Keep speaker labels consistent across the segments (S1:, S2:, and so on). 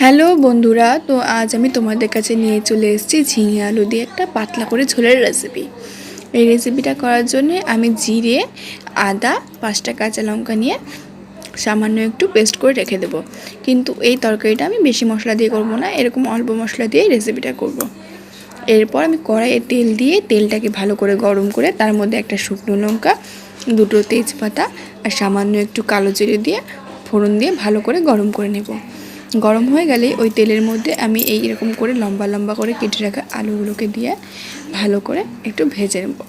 S1: Hello বন্ধুরা, তো আজ আমি তোমাদের কাছে নিয়ে চলে এসেছি ঝিঙে আলু দিয়ে একটা পাতলা করে ঝোলের রেসিপি। এই রেসিপিটা করার জন্য আমি জিরে, আদা, 5টা কাঁচা লঙ্কা নিয়ে সামান্য একটু পেস্ট করে রেখে দেবো। কিন্তু এই তরকারিটা আমি বেশি মশলা দিয়ে করব না, এরকম অল্প মশলা দিয়ে রেসিপিটা করব। এরপর আমি কড়াইয়ে তেল দিয়ে তেলটাকে ভালো করে গরম করে তার মধ্যে একটা শুকনো লঙ্কা, 2টো তেজপাতা আর সামান্য একটু কালো জিরে দিয়ে ফোড়ন দিয়ে ভালো করে গরম করে নেব। গরম হয়ে গেলে ওই তেলের মধ্যে আমি এইরকম করে লম্বা লম্বা করে কেটে রাখা আলুগুলোকে দিয়ে ভালো করে একটু ভেজে নেব।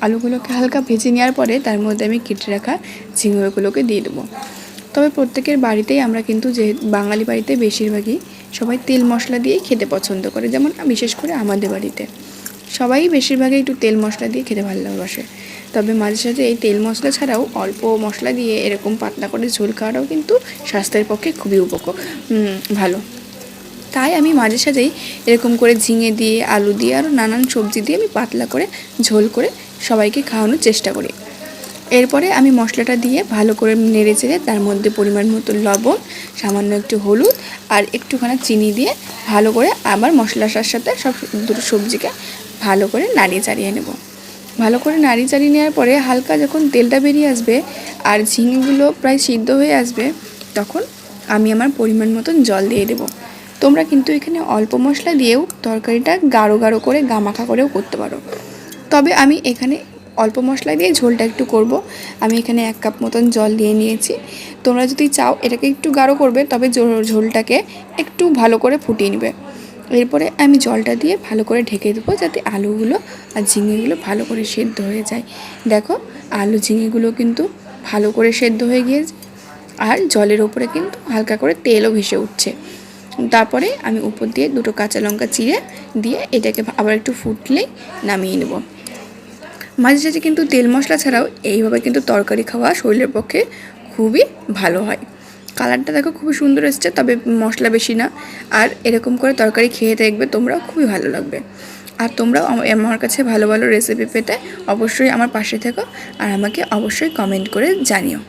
S1: আলুগুলোকে হালকা ভেজে নেওয়ার পরে তার মধ্যে আমি কেটে রাখা ঝিঙেগুলোকে দিয়ে দেবো। তবে প্রত্যেকের বাড়িতেই আমরা কিন্তু যে বাঙালি বাড়িতে বেশিরভাগই সবাই তেল মশলা দিয়েই খেতে পছন্দ করে, যেমন বিশেষ করে আমাদের বাড়িতে সবাই বেশিরভাগই একটু তেল মশলা দিয়ে খেতে ভালোবাসে। তবে মাঝে সাঝে এই তেল মশলা ছাড়াও অল্প মশলা দিয়ে এরকম পাতলা করে ঝোল খাওয়াটাও কিন্তু স্বাস্থ্যের পক্ষে খুবই ভালো। তাই আমি মাঝে সাঝেই এরকম করে ঝিঙে দিয়ে, আলু দিয়ে আরও নানান সবজি দিয়ে আমি পাতলা করে ঝোল করে সবাইকে খাওয়ানোর চেষ্টা করি। এরপরে আমি মশলাটা দিয়ে ভালো করে নেড়ে চেড়ে তার মধ্যে পরিমাণ মতো লবণ, সামান্য একটু হলুদ আর একটুখানি চিনি দিয়ে ভালো করে আবার মশলার সাথে সব দুটো সবজিকে ভালো করে নাড়িয়ে চাড়িয়ে নেব। ভালো করে নাড়িয়ে চাড়িয়ে নেওয়ার পরে হালকা যখন তেলটা বেরিয়ে আসবে আর ঝিঙেগুলো প্রায় সিদ্ধ হয়ে আসবে, তখন আমি আমার পরিমাণ মতন জল দিয়ে দেবো। তোমরা কিন্তু এখানে অল্প মশলা দিয়েও তরকারিটা গাঢ় গাঢ় করে গামাখা করেও করতে পারো। তবে আমি এখানে অল্প মশলা দিয়ে ঝোলটা একটু করব। আমি এখানে 1 কাপ মতন জল দিয়ে নিয়েছি। তোমরা যদি চাও এটাকে একটু গাঢ় করবে, তবে ঝোলটাকে একটু ভালো করে ফুটিয়ে নেবে। এরপরে আমি জলটা দিয়ে ভালো করে ঢেকে দেবো, যাতে আলুগুলো আর ঝিঙেগুলো ভালো করে সেদ্ধ হয়ে যায়। দেখো, আলু ঝিঙেগুলো কিন্তু ভালো করে সেদ্ধ হয়ে গিয়েছে আর জলের ওপরে কিন্তু হালকা করে তেলও ভেসে উঠছে। তারপরে আমি উপর দিয়ে 2টো কাঁচা লঙ্কা চিড়ে দিয়ে এটাকে আবার একটু ফুটলেই নামিয়ে নেব। মাঝে সাঝে কিন্তু তেল মশলা ছাড়াও এইভাবে কিন্তু তরকারি খাওয়া শরীরের পক্ষে খুবই ভালো হয়। কালারটা দেখো খুবই সুন্দর এসছে, তবে মশলা বেশি না। আর এরকম করে তরকারি খেয়ে দেখবে তোমরাও খুবই ভালো লাগবে। আর তোমরাও আমার কাছে ভালো ভালো রেসিপি পেতে অবশ্যই আমার পাশে থেকো আর আমাকে অবশ্যই কমেন্ট করে জানিও।